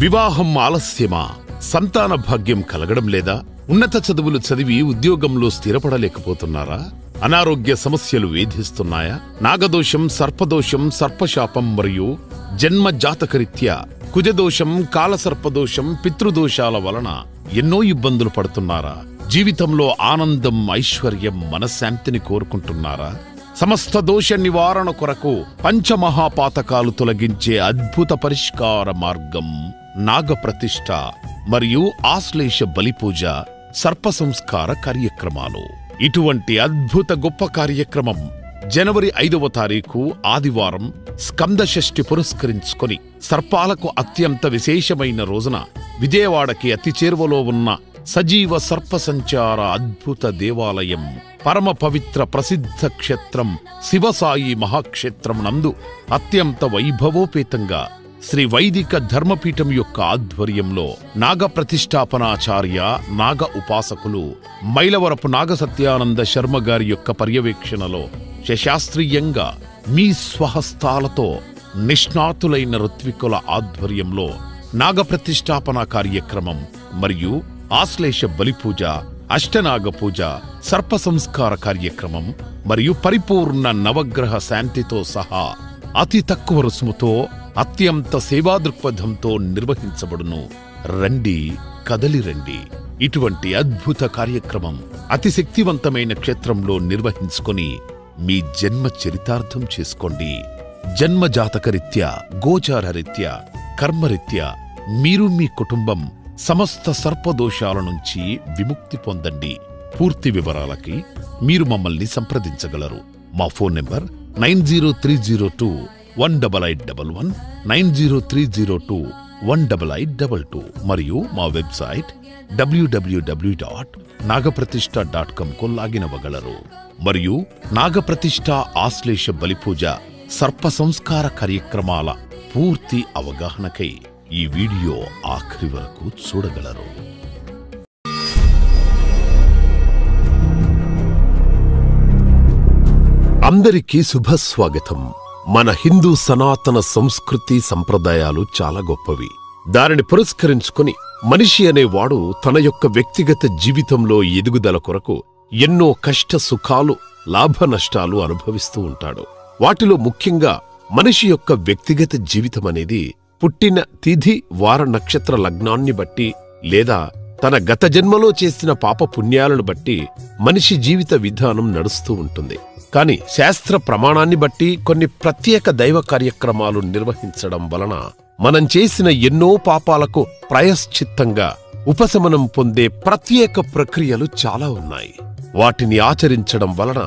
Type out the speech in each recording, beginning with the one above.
వివాహం ఆలస్యమా? సంతాన భాగ్యం కలగడం లేదా? ఉన్నత చదువులు చదివి ఉద్యోగంలో స్థిరపడలేకపోతున్నారా? అనారోగ్య సమస్యలు వేధిస్తున్నాయా? నాగదోషం, సర్పదోషం, సర్పశాపం మరియు జన్మ జాతకరీత్యా కుజదోషం, కాలసర్పదోషం, పితృదోషాల వలన ఎన్నో ఇబ్బందులు పడుతున్నారా? జీవితంలో ఆనందం, ఐశ్వర్యం, మనశ్శాంతిని కోరుకుంటున్నారా? సమస్త దోష నివారణ కొరకు పంచమహాపాతకాలు తొలగించే అద్భుత పరిష్కార మార్గం నాగప్రతిష్ఠ మరియు ఆశ్లేష బలిపూజ, సర్ప సంస్కార కార్యక్రమాలు. ఇటువంటి అద్భుత గొప్ప కార్యక్రమం జనవరి 5వ తారీఖు ఆదివారం స్కంద షష్ఠి పురస్కరించుకొని సర్పాలకు అత్యంత విశేషమైన రోజున విజయవాడకి అతి చేరువలో ఉన్న సజీవ సర్ప సంచార అద్భుత దేవాలయం, పరమ పవిత్ర ప్రసిద్ధ క్షేత్రం శివసాయి మహాక్షేత్రం నందు అత్యంత వైభవోపేతంగా శ్రీ వైదిక ధర్మపీఠం యొక్క ఆధ్వర్యంలో నాగ ప్రతిష్టాపనాచార్య, నాగ ఉపాసకులు మైలవరపు నాగ సత్యానంద శర్మ గారి యొక్క పర్యవేక్షణలో శాస్త్రీయంగా మీ స్వహస్తాలతో నిష్ణాతులైన ఋత్వికుల ఆధ్వర్యంలో నాగ ప్రతిష్టాపన కార్యక్రమం మరియు ఆశ్లేష బలిపూజ, అష్టనాగ పూజ, సర్ప సంస్కార కార్యక్రమం మరియు పరిపూర్ణ నవగ్రహ శాంతితో సహా అతి తక్కువ రుసుముతో అత్యంత సేవా దృక్పథంతో నిర్వహించబడును. రండి, కదలి రండి. ఇటువంటి అద్భుత కార్యక్రమం అతి శక్తివంతమైన క్షేత్రంలో నిర్వహించుకొని మీ జన్మ చరితార్థం చేసుకోండి. జన్మ జాతకరీత్యా, గోచారరీత్యా, కర్మరీత్యా మీరు మీ కుటుంబం సమస్త సర్పదోషాల నుంచి విముక్తి పొందండి. పూర్తి వివరాలకి మీరు మమ్మల్ని సంప్రదించగలరు. మా ఫోన్ నెంబర్ 9030218811, 9030218822 మరియు మా వెబ్సైట్ www.nagapratishtha.com కు లాగిన్ అవ్వగలరు. మరియు నాగప్రతిష్ఠ, ఆశ్లేష బలిపూజ, సర్ప సంస్కార కార్యక్రమాల పూర్తి అవగాహనకై ఈ వీడియో ఆఖరి వరకు చూడగలరు. అందరికీ శుభస్వాగతం. మన హిందూ సనాతన సంస్కృతి సంప్రదాయాలు చాలా గొప్పవి. దానిని పురస్కరించుకుని మనిషి అనేవాడు తన యొక్క వ్యక్తిగత జీవితంలో ఎదుగుదల కొరకు ఎన్నో కష్ట సుఖాలు, లాభ నష్టాలు అనుభవిస్తూ ఉంటాడు. వాటిలో ముఖ్యంగా మనిషి యొక్క వ్యక్తిగత జీవితం అనేది పుట్టిన తిథి, వార, నక్షత్ర లగ్నాన్ని బట్టి లేదా తన గత జన్మలో చేసిన పాప పుణ్యాలను బట్టి మనిషి జీవిత విధానం నడుస్తూ ఉంటుంది. కాని శాస్త్ర ప్రమాణాన్ని బట్టి కొన్ని ప్రత్యేక దైవ కార్యక్రమాలు నిర్వహించడం వలన మనం చేసిన ఎన్నో పాపాలకు ప్రాయశ్చిత్తంగా ఉపశమనం పొందే ప్రత్యేక ప్రక్రియలు చాలా ఉన్నాయి. వాటిని ఆచరించడం వలన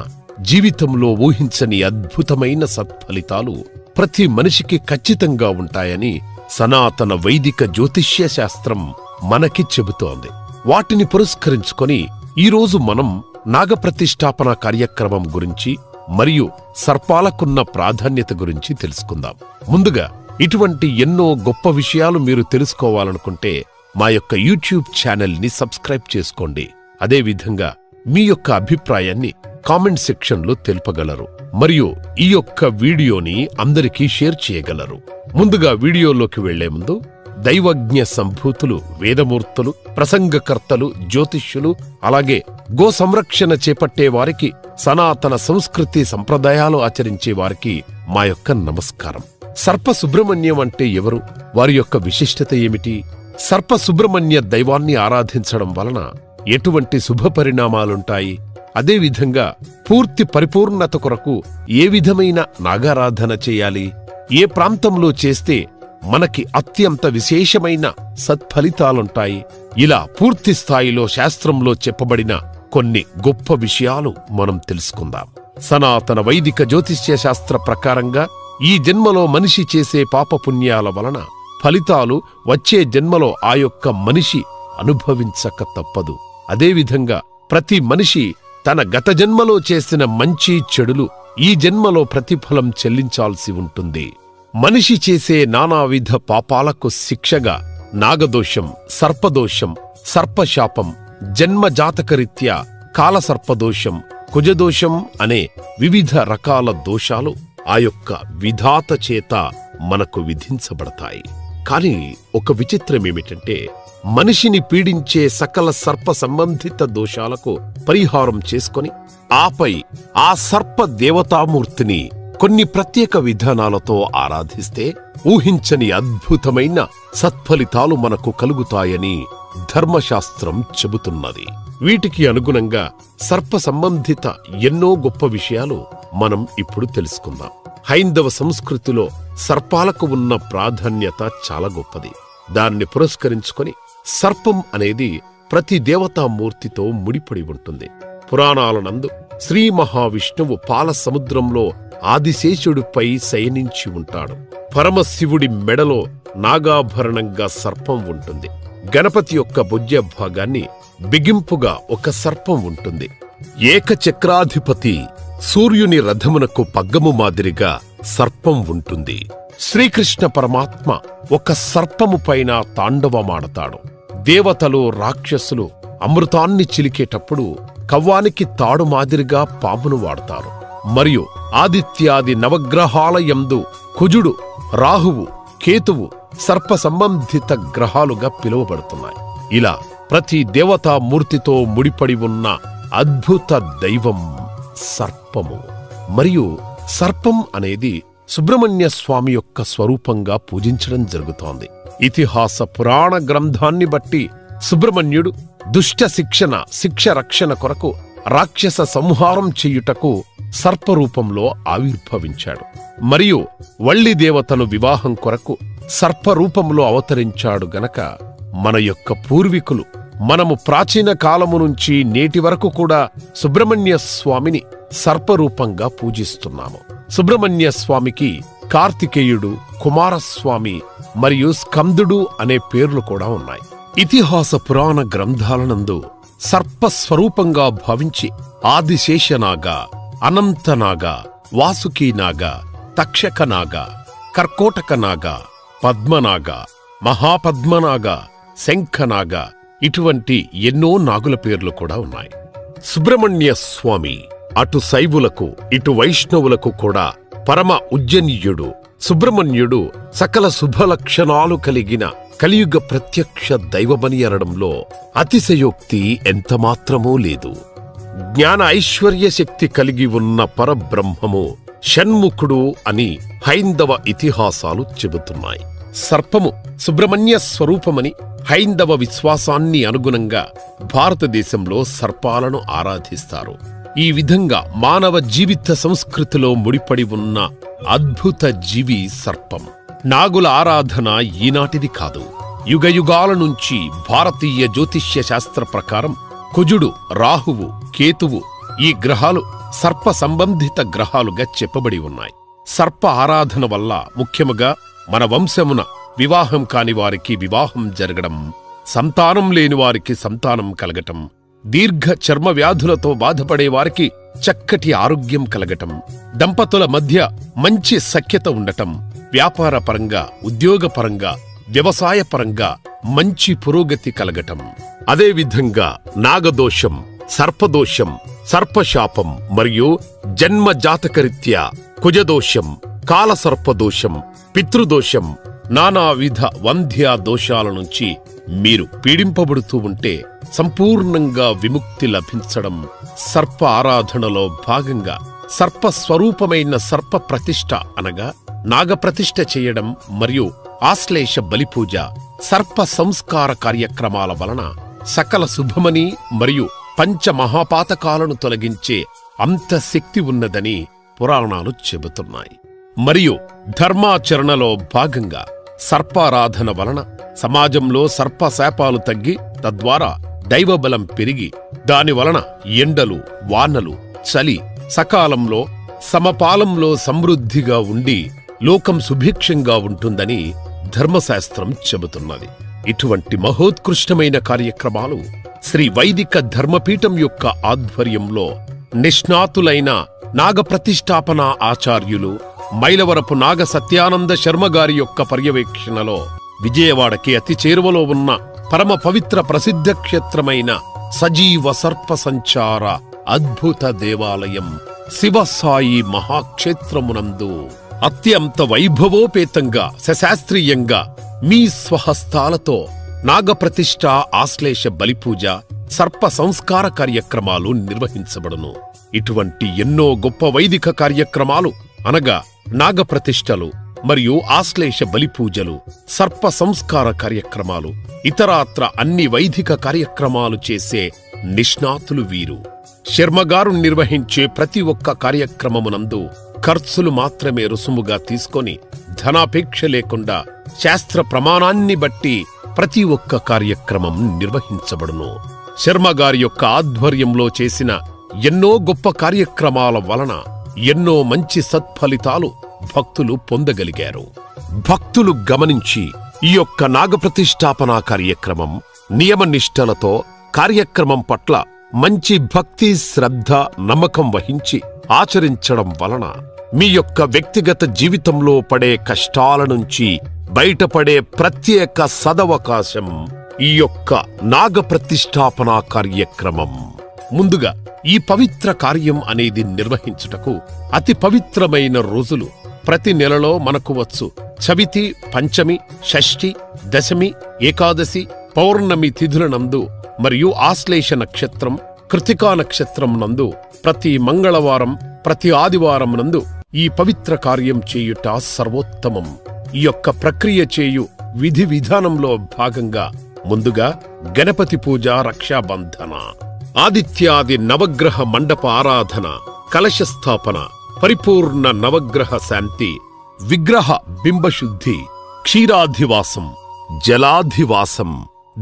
జీవితంలో ఊహించని అద్భుతమైన సత్ఫలితాలు ప్రతి మనిషికి ఖచ్చితంగా ఉంటాయని సనాతన వైదిక జ్యోతిష్య శాస్త్రం మనకి చెబుతోంది. వాటిని పురస్కరించుకొని ఈరోజు మనం నాగప్రతిష్టాపన కార్యక్రమం గురించి మరియు సర్పాలకున్న ప్రాధాన్యత గురించి తెలుసుకుందాం. ముందుగా ఇటువంటి ఎన్నో గొప్ప విషయాలు మీరు తెలుసుకోవాలనుకుంటే మా యొక్క యూట్యూబ్ ఛానల్ని సబ్స్క్రైబ్ చేసుకోండి. అదేవిధంగా మీ యొక్క అభిప్రాయాన్ని కామెంట్ సెక్షన్లో తెలుపగలరు మరియు ఈ యొక్క వీడియోని అందరికీ షేర్ చేయగలరు. ముందుగా వీడియోలోకి వెళ్లే ముందు దైవజ్ఞ సంభూతులు, వేదమూర్తులు, ప్రసంగకర్తలు, జ్యోతిష్యులు, అలాగే గో సంరక్షణ చేపట్టే వారికి, సనాతన సంస్కృతి సంప్రదాయాలు ఆచరించే వారికి మా యొక్క నమస్కారం. సర్ప సుబ్రహ్మణ్యం అంటే ఎవరు? వారి యొక్క విశిష్టత ఏమిటి? సర్ప సుబ్రహ్మణ్య దైవాన్ని ఆరాధించడం వలన ఎటువంటి శుభ పరిణామాలుంటాయి? అదేవిధంగా పూర్తి పరిపూర్ణత కొరకు ఏ విధమైన నాగారాధన చేయాలి? ఏ ప్రాంతంలో చేస్తే మనకి అత్యంత విశేషమైన సత్ఫలితాలుంటాయి? ఇలా పూర్తి స్థాయిలో శాస్త్రంలో చెప్పబడిన కొన్ని గొప్ప విషయాలు మనం తెలుసుకుందాం. సనాతన వైదిక జ్యోతిష్య శాస్త్ర ప్రకారంగా ఈ జన్మలో మనిషి చేసే పాపపుణ్యాల వలన ఫలితాలు వచ్చే జన్మలో ఆ యొక్క మనిషి అనుభవించక తప్పదు. అదేవిధంగా ప్రతి మనిషి తన గత జన్మలో చేసిన మంచి చెడులు ఈ జన్మలో ప్రతిఫలం చెల్లించాల్సి ఉంటుంది. మనిషి చేసే నానావిధ పాపాలకు శిక్షగా నాగదోషం, సర్పదోషం, సర్పశాపం, జన్మ జాతకరీత్యా కాలసర్పదోషం, కుజదోషం అనే వివిధ రకాల దోషాలు ఆ యొక్క విధాత చేత మనకు విధించబడతాయి. కాని ఒక విచిత్రమేమిటంటే మనిషిని పీడించే సకల సర్ప సంబంధిత దోషాలకు పరిహారం చేసుకొని ఆపై ఆ సర్ప దేవతామూర్తిని కొన్ని ప్రత్యేక విధానాలతో ఆరాధిస్తే ఊహించని అద్భుతమైన సత్ఫలితాలు మనకు కలుగుతాయని ధర్మశాస్త్రం చెబుతున్నది. వీటికి అనుగుణంగా సర్ప సంబంధిత ఎన్నో గొప్ప విషయాలు మనం ఇప్పుడు తెలుసుకుందాం. హైందవ సంస్కృతిలో సర్పాలకు ఉన్న ప్రాధాన్యత చాలా గొప్పది. దాన్ని పురస్కరించుకొని సర్పం అనేది ప్రతి దేవతామూర్తితో ముడిపడి ఉంటుంది. పురాణాలనందు శ్రీ మహావిష్ణువు పాల సముద్రంలో ఆదిశేషుడిపై శయనించి ఉంటాడు. పరమశివుడి మెడలో నాగాభరణంగా సర్పం ఉంటుంది. గణపతి యొక్క భుజ భాగాన్ని బిగింపుగా ఒక సర్పం ఉంటుంది. ఏకచక్రాధిపతి సూర్యుని రథమునకు పగ్గము మాదిరిగా సర్పం ఉంటుంది. శ్రీకృష్ణ పరమాత్మ ఒక సర్పము పైన తాండవమాడతాడు. దేవతలు రాక్షసులు అమృతాన్ని చిలికేటప్పుడు కవ్వానికి తాడు మాదిరిగా పామును వాడతారు. మరియు ఆదిత్యాది నవగ్రహాల యందు కుజుడు, రాహువు, కేతువు సర్ప సంబంధిత గ్రహాలుగా పిలువబడుతున్నాయి. ఇలా ప్రతి దేవతామూర్తితో ముడిపడి ఉన్న అద్భుత దైవం సర్పము. మరియు సర్పం అనేది సుబ్రహ్మణ్య స్వామి యొక్క స్వరూపంగా పూజించడం జరుగుతోంది. ఇతిహాస పురాణ గ్రంథాన్ని బట్టి సుబ్రహ్మణ్యుడు దుష్ట శిక్ష రక్షణ కొరకు రాక్షస సంహారం చేయుటకు సర్పరూపంలో ఆవిర్భవించాడు. మరియు వల్లి దేవతను వివాహం కొరకు సర్పరూపంలో అవతరించాడు గనక మన యొక్క పూర్వీకులు మనము ప్రాచీన కాలము నుంచి నేటి వరకు కూడా సుబ్రహ్మణ్య స్వామిని సర్పరూపంగా పూజిస్తున్నాము. సుబ్రహ్మణ్య స్వామికి కార్తికేయుడు, కుమారస్వామి మరియు స్కందుడు అనే పేర్లు కూడా ఉన్నాయి. ఇతిహాస పురాణ గ్రంథాలనందు సర్పస్వరూపంగా భావించి ఆదిశేషనాగ, అనంతనాగ, వాసుకీనాగ, తక్షకనాగ, కర్కోటకనాగ, పద్మనాగ, మహాపద్మనాగ, శంఖనాగ ఇటువంటి ఎన్నో నాగుల పేర్లు కూడా ఉన్నాయి. సుబ్రహ్మణ్య స్వామి అటు శైవులకు ఇటు వైష్ణవులకు కూడా పరమ ఉజ్జనీయుడు. సుబ్రహ్మణ్యుడు సకల శుభలక్షణాలు కలిగిన కలియుగ ప్రత్యక్ష దైవమని అనడంలో అతిశయోక్తి ఎంతమాత్రమూ లేదు. జ్ఞాన ఐశ్వర్య శక్తి కలిగి ఉన్న పరబ్రహ్మము షణ్ముఖుడు అని హైందవ ఇతిహాసాలు చెబుతున్నాయి. సర్పము సుబ్రహ్మణ్య స్వరూపమని హైందవ విశ్వాసాన్ని అనుగుణంగా భారతదేశంలో సర్పాలను ఆరాధిస్తారు. ఈ విధంగా మానవ జీవిత సంస్కృతిలో ముడిపడి ఉన్న అద్భుత జీవి సర్పం. నాగుల ఆరాధన ఈనాటిది కాదు. యుగయుగాల నుంచి భారతీయ జ్యోతిష్య శాస్త్ర ప్రకారం కుజుడు, రాహువు, కేతువు ఈ గ్రహాలు సర్ప సంబంధిత గ్రహాలుగా చెప్పబడి ఉన్నాయి. సర్ప ఆరాధన వల్ల ముఖ్యముగా మన వంశమున వివాహం కాని వారికి వివాహం జరగడం, సంతానం లేని వారికి సంతానం కలగటం, దీర్ఘ చర్మ వ్యాధులతో బాధపడే వారికి చక్కటి ఆరోగ్యం కలగటం, దంపతుల మధ్య మంచి సఖ్యత ఉండటం, వ్యాపారపరంగా, ఉద్యోగపరంగా, వ్యవసాయపరంగా మంచి పురోగతి కలగటం. అదేవిధంగా నాగదోషం, సర్పదోషం, సర్పశాపం మరియు జన్మజాతకరీత్యా కుజదోషం, కాలసర్పదోషం, పితృదోషం, నానావిధ వంధ్య దోషాల నుంచి మీరు పీడింపబడుతూ ఉంటే సంపూర్ణంగా విముక్తి లభించడం సర్ప ఆరాధనలో భాగంగా సర్పస్వరూపమైన సర్ప ప్రతిష్ఠ అనగా నాగప్రతిష్ఠ చేయడం మరియు ఆశ్లేష బలిపూజ, సర్ప సంస్కార కార్యక్రమాల వలన సకల శుభమని మరియు పంచమహాపాతకాలను తొలగించే అంత శక్తి ఉన్నదని పురాణాలు చెబుతున్నాయి. మరియు ధర్మాచరణలో భాగంగా సర్పారాధన వలన సమాజంలో సర్పశాపాలు తగ్గి తద్వారా దైవబలం పెరిగి దానివలన ఎండలు, వానలు, చలి సకాలంలో సమపాలంలో సమృద్ధిగా ఉండి లోకం సుభిక్షంగా ఉంటుందని ధర్మశాస్త్రం చెబుతున్నది. ఇటువంటి మహోత్కృష్టమైన కార్యక్రమాలు శ్రీ వైదిక ధర్మపీఠం యొక్క ఆధ్వర్యంలో నిష్ణాతులైన నాగప్రతిష్ఠాపన ఆచార్యులు మైలవరపు నాగ సత్యానంద శర్మగారి యొక్క పర్యవేక్షణలో విజయవాడకి అతి చేరువలో ఉన్న పరమ పవిత్ర ప్రసిద్ధ క్షేత్రమైన సజీవ సర్ప సంచార అద్భుత దేవాలయం శివసాయి మహాక్షేత్రమునందు అత్యంత వైభవోపేతంగా, శశాస్త్రీయంగా మీ స్వహస్తాలతో నాగప్రతిష్ఠ, ఆశ్లేష బలిపూజ, సర్ప సంస్కార కార్యక్రమాలు నిర్వహించబడును. ఇటువంటి ఎన్నో గొప్ప వైదిక కార్యక్రమాలు అనగా నాగప్రతిష్ఠలు మరియు ఆశ్లేష బలిపూజలు, సర్ప సంస్కార కార్యక్రమాలు, ఇతరాత్ర అన్ని వైదిక కార్యక్రమాలు చేసే నిష్ణాతులు వీరు. శర్మగారు నిర్వహించే ప్రతి ఒక్క కార్యక్రమమునందు ఖర్చులు మాత్రమే రుసుముగా తీసుకొని ధనాపేక్ష లేకుండా శాస్త్ర ప్రమాణాన్ని బట్టి ప్రతి ఒక్క కార్యక్రమం నిర్వహించబడును. శర్మగారి యొక్క ఆధ్వర్యంలో చేసిన ఎన్నో గొప్ప కార్యక్రమాల వలన ఎన్నో మంచి సత్ఫలితాలు భక్తులు పొందగలిగారు. భక్తులు గమనించి ఈ యొక్క నాగప్రతిష్ఠాపన కార్యక్రమం నియమనిష్టలతో కార్యక్రమం పట్ల మంచి భక్తి, శ్రద్ధ, నమ్మకం వహించి ఆచరించడం వలన మీ యొక్క వ్యక్తిగత జీవితంలో పడే కష్టాల నుంచి బయటపడే ప్రత్యేక సదవకాశం ఈ యొక్క నాగప్రతిష్ఠాపన కార్యక్రమం. ముందుగా ఈ పవిత్ర కార్యం అనేది నిర్వహించుటకు అతి పవిత్రమైన రోజులు ప్రతి నెలలో మనకు వచ్చు. చవితి, పంచమి, షష్ఠి, దశమి, ఏకాదశి, పౌర్ణమి తిథుల నందు మరియు ఆశ్లేష నక్షత్రం, కృతికా నక్షత్రం నందు ప్రతి మంగళవారం, ప్రతి ఆదివారం నందు ఈ పవిత్ర కార్యం చేయుట సర్వోత్తమం. ఈ యొక్క ప్రక్రియ చేయు విధి విధానంలో భాగంగా ముందుగా గణపతి పూజ, రక్షాబంధన, ఆదిత్యాది నవగ్రహ మండప ఆరాధన, కలశస్థాపన, పరిపూర్ణ నవగ్రహ శాంతి, విగ్రహ బింబశుద్ధి, క్షీరాధివాసం, జలాధివాసం,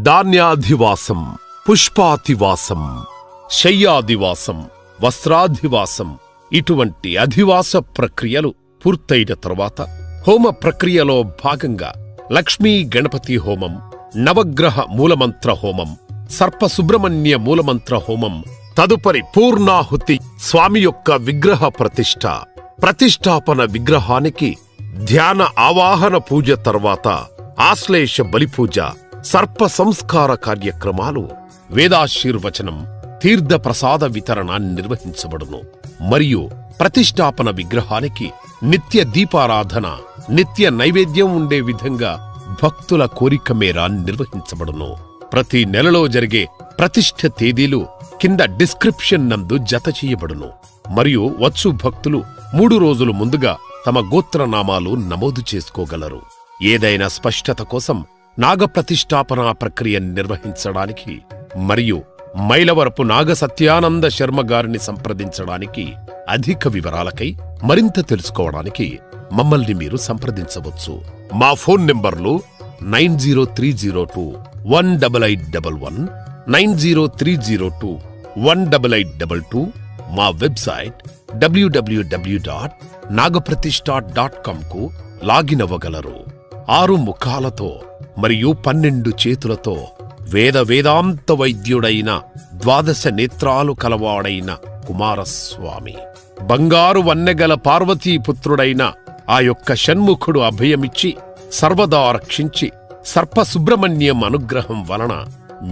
ధాన్యాధివాసం, పుష్పాధివాసం, శయ్యాదివాసం, వస్త్రాధివాసం ఇటువంటి అధివాస ప్రక్రియలు పూర్తయిన తరువాత హోమ ప్రక్రియలో భాగంగా లక్ష్మీ గణపతి హోమం, నవగ్రహ మూలమంత్ర హోమం, సర్ప సుబ్రహ్మణ్య మూలమంత్ర హోమం, తదుపరి పూర్ణాహుతి, స్వామి యొక్క విగ్రహ ప్రతిష్ఠ, ప్రతిష్ఠాపన విగ్రహానికి ధ్యాన ఆవాహన పూజ తర్వాత ఆశ్లేష బలిపూజ, సర్ప సంస్కార కార్యక్రమాలు, వేదాశీర్వచనం, తీర్థ ప్రసాద వితరణ నిర్వహించబడును. మరియు ప్రతిష్ఠాపన విగ్రహానికి నిత్య దీపారాధన, నిత్య నైవేద్యం ఉండే విధంగా భక్తుల కోరిక మేర నిర్వహించబడును. ప్రతి నెలలో జరిగే ప్రతిష్ఠ తేదీలు కింద డిస్క్రిప్షన్ నందు జత చేయబడును. మరియు వచ్చు భక్తులు 3 రోజులు ముందుగా తమ గోత్రనామాలు నమోదు చేసుకోగలరు. ఏదైనా స్పష్టత కోసం నాగప్రతిష్ఠాపన ప్రక్రియ నిర్వహించడానికి మరియు మైలవరపు నాగ సత్యానంద శర్మ గారిని సంప్రదించడానికి, అధిక వివరాలకై మరింత తెలుసుకోవడానికి మమ్మల్ని మీరు సంప్రదించవచ్చు. మా ఫోన్ నెంబర్లు 9030218811, 9030218822, మా వెబ్సైట్ www.nagapratishtha.com కు లాగిన్ అవ్వగలరు. 6 ముఖాలతో మరియు 12 చేతులతో వేదాంత వైద్యుడైన 12 నేత్రాలు కలవాడైన కుమారస్వామి, బంగారు వన్నెగల పార్వతీపుత్రుడైన ఆ యొక్క షణ్ముఖుడు అభయమిచ్చి సర్వదా రక్షించి సర్ప సుబ్రహ్మణ్యం అనుగ్రహం వలన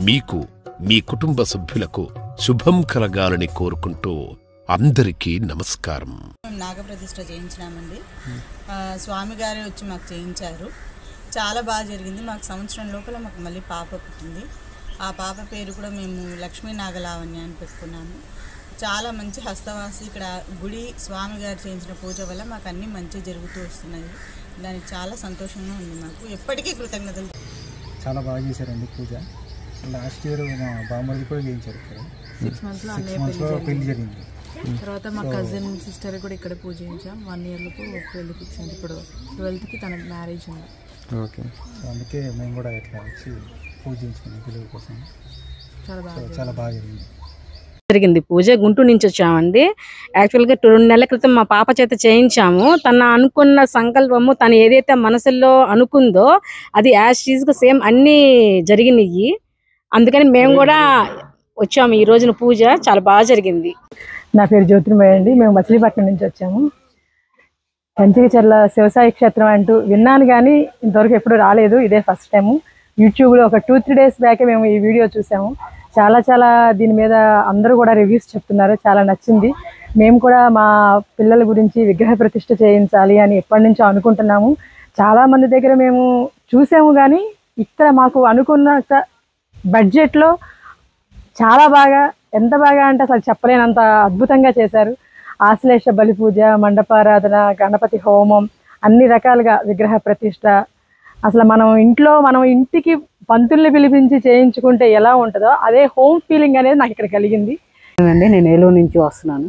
మీకు, మీ కుటుంబ సభ్యులకు శుభం కలగాలని కోరుకుంటూ అందరికీ నమస్కారం. నాగప్రతిష్ఠ చేయించినామండి. స్వామి గారే వచ్చి మాకు చేయించారు. చాలా బాగా జరిగింది. మాకు సంవత్సరం లోపల మాకు మళ్ళీ పాప పుట్టింది. ఆ పాప పేరు కూడా మేము లక్ష్మీ నాగలావణ్య అని పెట్టుకున్నాము. చాలా మంచి హస్తవాసి. ఇక్కడ గుడి స్వామి గారు చేయించిన పూజ వల్ల మాకు అన్నీ మంచి జరుగుతూ వస్తున్నాయి. దానికి చాలా సంతోషంగా ఉంది. మాకు ఎప్పటికీ కృతజ్ఞతలు. చాలా బాగా చేశారండి పూజ. లాస్ట్ ఇయర్ మా బామ్మది కూడా చేయించారు. ఇక్కడ 6 మంత్స్లో పెళ్లి జరిగింది. తర్వాత మా కజిన్ సిస్టర్ కూడా ఇక్కడ పూజ చేయించాం. 1 ఇయర్లకు పెళ్లి ఫిక్స్ అయింది. ఇప్పుడు 12కి తన మ్యారేజ్ ఉంది. ఓకే. సో అందుకే మేము కూడా ఇట్లా వచ్చి పూజ చేయించుకున్నాం పిల్లల కోసం. చాలా బాగా జరిగింది పూజ. గుంటూరు నుంచి వచ్చామండి. యాక్చువల్గా 2 నెలల క్రితం మా పాప చేత చేయించాము. తన అనుకున్న సంకల్పము, తను ఏదైతే మనసులో అనుకుందో అది యాజ్ టీజ్గా సేమ్ అన్నీ జరిగినాయి. అందుకని మేము కూడా వచ్చాము ఈ రోజున. పూజ చాలా బాగా జరిగింది. నా పేరు జ్యోతిర్మయ్య అండి. మేము మచిలీపట్నం నుంచి వచ్చాము. కంచికచర్ల శివసాయి క్షేత్రం అంటూ విన్నాను కానీ ఇంతవరకు ఎప్పుడు రాలేదు. ఇదే ఫస్ట్ టైము. యూట్యూబ్లో ఒక 2-3 డేస్ బ్యాకే మేము ఈ వీడియో చూసాము. చాలా దీని మీద అందరూ కూడా రివ్యూస్ చెప్తున్నారు. చాలా నచ్చింది. మేము కూడా మా పిల్లల గురించి విగ్రహ ప్రతిష్ఠ చేయించాలి అని ఎప్పటి నుంచో అనుకుంటున్నాము. చాలామంది దగ్గర మేము చూసాము, కానీ ఇక్కడ మాకు అనుకున్న బడ్జెట్లో చాలా బాగా, ఎంత బాగా అంటే అసలు చెప్పలేనంత అద్భుతంగా చేశారు. ఆశ్లేష బలి పూజ, మండపారాధన, గణపతి హోమం, అన్ని రకాలుగా విగ్రహ ప్రతిష్ట. అసలు మనం ఇంటికి పంతుల్ని పిలిపించి చేయించుకుంటే ఎలా ఉంటుందో అదే హోమ్ ఫీలింగ్ అనేది నాకు ఇక్కడ కలిగింది. నేను ఏలూరు నుంచి వస్తున్నాను.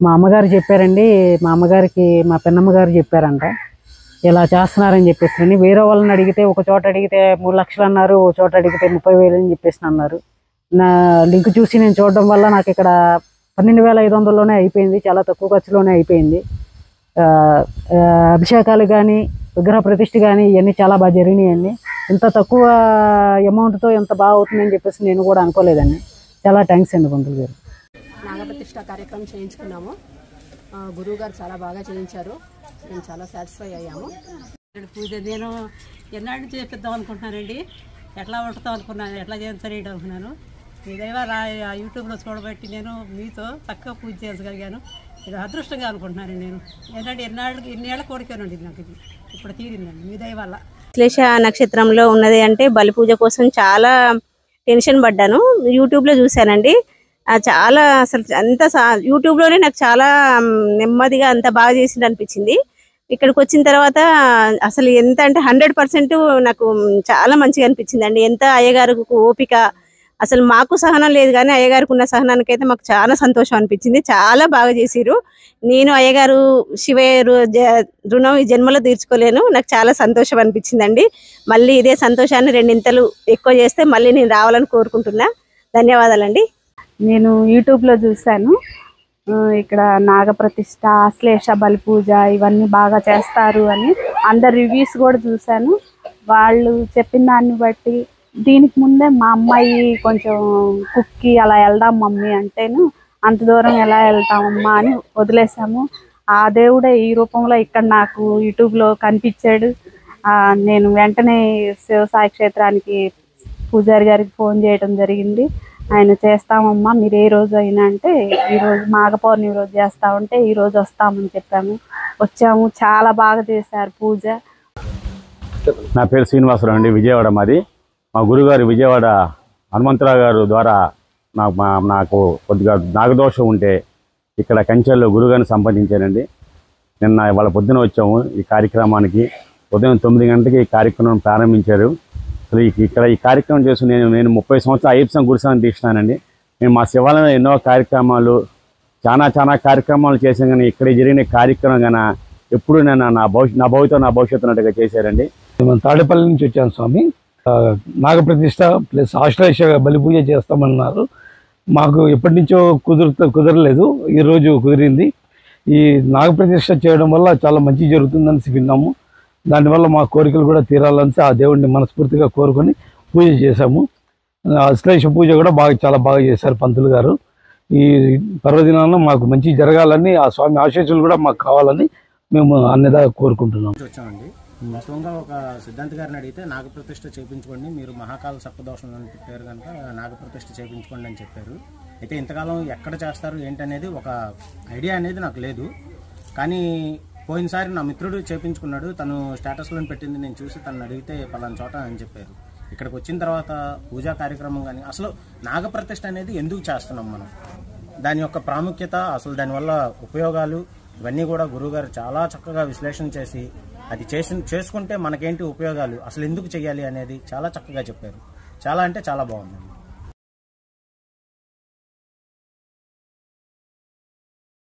మా అమ్మగారు చెప్పారండి, మా అమ్మగారికి మా పెన్నమ్మ గారు చెప్పారంట ఇలా చేస్తున్నారని చెప్పేసి. వేరే వాళ్ళని అడిగితే ఒక చోట అడిగితే 3 లక్షలు అన్నారు, ఒక చోట అడిగితే 30,000 అని చెప్పేసి అన్నారు. నా లింక్ చూసి నేను చూడడం వల్ల నాకు ఇక్కడ 12,500లోనే అయిపోయింది, చాలా తక్కువ ఖర్చులోనే అయిపోయింది. అభిషేకాలు కానీ విగ్రహ ప్రతిష్ఠ కానీ ఇవన్నీ చాలా బాగా జరిగినాయండి. ఇంత తక్కువ అమౌంట్తో ఎంత బాగా అవుతుందని చెప్పేసి నేను కూడా అనుకోలేదండి. చాలా థ్యాంక్స్ అండి పంతులు గారు. నాగప్రతిష్ఠ కార్యక్రమం చేయించుకున్నాము. గురువు గారు చాలా బాగా చేయించారు, మేము చాలా సాటిస్ఫై అయ్యాము. పూజ నేను ఎన్నాళ్ళ నుంచి చేపిద్దాం అనుకుంటున్నానండి, ఎట్లా ఉంటుందో అనుకున్నాను, ఎట్లా చేయించాలి అనుకున్నాను. మీ దైవ యూట్యూబ్లో చూడబట్టి నేను మీతో చక్కగా పూజ చేయగలిగాను. ఇది అదృష్టంగా అనుకుంటున్నాను. నేను ఎన్నేళ్ల కోరికనండి నాకు, ఇది ఇప్పుడు తీరిందండి మీ దయ వల్ల. ఆశ్లేష నక్షత్రంలో ఉన్నది అంటే బలి పూజ కోసం చాలా టెన్షన్ పడ్డాను. యూట్యూబ్లో చూశానండి, చాలా అసలు అంత యూట్యూబ్లోనే నాకు చాలా నెమ్మదిగా అంత బాగా చేసింది అనిపించింది. ఇక్కడికి వచ్చిన తర్వాత అసలు ఎంత అంటే 100% నాకు చాలా మంచిగా అనిపించింది అండి. ఎంత అయ్యగారికి ఓపిక, అసలు మాకు సహనం లేదు కానీ అయ్యగారికి ఉన్న సహనానికి అయితే మాకు చాలా సంతోషం అనిపించింది. చాలా బాగా చేసిరు. నేను అయ్యగారు శివయ్య రుణం ఈ జన్మలో తీర్చుకోలేను. నాకు చాలా సంతోషం అనిపించిందండి. మళ్ళీ ఇదే సంతోషాన్ని 2 ఎక్కువ చేస్తే మళ్ళీ నేను రావాలని కోరుకుంటున్నా. ధన్యవాదాలండి. నేను యూట్యూబ్లో చూశాను, ఇక్కడ నాగప్రతిష్ఠ, ఆశ్లేష బలి పూజ ఇవన్నీ బాగా చేస్తారు అని అందరు రివ్యూస్ కూడా చూశాను. వాళ్ళు చెప్పిన దాన్ని బట్టి దీనికి ముందే మా అమ్మాయి కొంచెం కుక్కి అలా వెళ్దాం మమ్మీ అంటేను అంత దూరం ఎలా వెళ్తామమ్మా అని వదిలేసాము. ఆ దేవుడే ఈ రూపంలో ఇక్కడ నాకు యూట్యూబ్లో కనిపించాడు. నేను వెంటనే శివసాయి క్షేత్రానికి పూజారి గారికి ఫోన్ చేయడం జరిగింది. ఆయన చేస్తామమ్మా మీరు ఏ రోజు అయినా అంటే ఈరోజు మాఘ పౌర్ణమి రోజు చేస్తామంటే ఈరోజు వస్తామని చెప్పాము. వచ్చాము, చాలా బాగా చేశారు పూజ. నా పేరు శ్రీనివాసరావు అండి, విజయవాడ మాది. మా గురుగారు విజయవాడ హనుమంతరావు గారు ద్వారా నాకు కొద్దిగా నాగదోషం ఉంటే ఇక్కడ కంచెల్లో గురుగారిని సంప్రదించానండి. నిన్న వాళ్ళ పొద్దున వచ్చాము ఈ కార్యక్రమానికి. ఉదయం 9 గంటలకి ఈ కార్యక్రమం ప్రారంభించారు. అసలు ఇక్కడ ఈ కార్యక్రమం చేసి నేను 30 సంవత్సరాలు అయ్యప్ప గురుసాన్ని తీసినానండి. నేను మా శివాలయంలో ఎన్నో కార్యక్రమాలు చాలా కార్యక్రమాలు చేశాను, కానీ ఇక్కడ జరిగిన కార్యక్రమం కానీ ఎప్పుడు నేను నా భవిష్యత్తు అన్నట్టుగా చేశారండి. మేము తాడేపల్లి నుంచి వచ్చాను స్వామి. నాగప్రతిష్ఠ ప్లస్ ఆశ్లేష బలి పూజ చేస్తామన్నారు. మాకు ఎప్పటి నుంచో కుదరలేదు, ఈరోజు కుదిరింది. ఈ నాగప్రతిష్ఠ చేయడం వల్ల చాలా మంచి జరుగుతుందని విన్నాము. దానివల్ల మా కోరికలు కూడా తీరాలని ఆ దేవుడిని మనస్ఫూర్తిగా కోరుకొని పూజ చేశాము. ఆశ్లేష పూజ కూడా చాలా బాగా చేశారు పంతులు గారు. ఈ పర్వదినాల్లో మాకు మంచి జరగాలని, ఆ స్వామి ఆశీస్సులు కూడా మాకు కావాలని మేము అన్నదా కోరుకుంటున్నాం. వచ్చామండి. మొత్తంగా ఒక సిద్ధాంత గారిని అడిగితే నాగప్రతిష్ఠ చేయించుకోండి, మీరు మహాకాల సర్పదోషం అని చెప్పారు కనుక నాగప్రతిష్ఠ చేయించుకోండి అని చెప్పారు. అయితే ఇంతకాలం ఎక్కడ చేస్తారు ఏంటనేది ఒక ఐడియా అనేది నాకు లేదు. కానీ పోయినసారి నా మిత్రుడు చేయించుకున్నాడు, తను స్టేటస్లో పెట్టింది నేను చూసి తను అడిగితే పలానా చోట అని చెప్పారు. ఇక్కడికి వచ్చిన తర్వాత పూజా కార్యక్రమం కానీ అసలు నాగప్రతిష్ఠ అనేది ఎందుకు చేస్తున్నాం మనం, దాని యొక్క ప్రాముఖ్యత, అసలు దానివల్ల ఉపయోగాలు ఇవన్నీ కూడా గురువుగారు చాలా చక్కగా విశ్లేషణ చేసి అది చేసుకుంటే మనకేంటి ఉపయోగాలు, అసలు ఎందుకు చేయాలి అనేది చాలా చక్కగా చెప్పారు. చాలా అంటే చాలా బాగుందండి.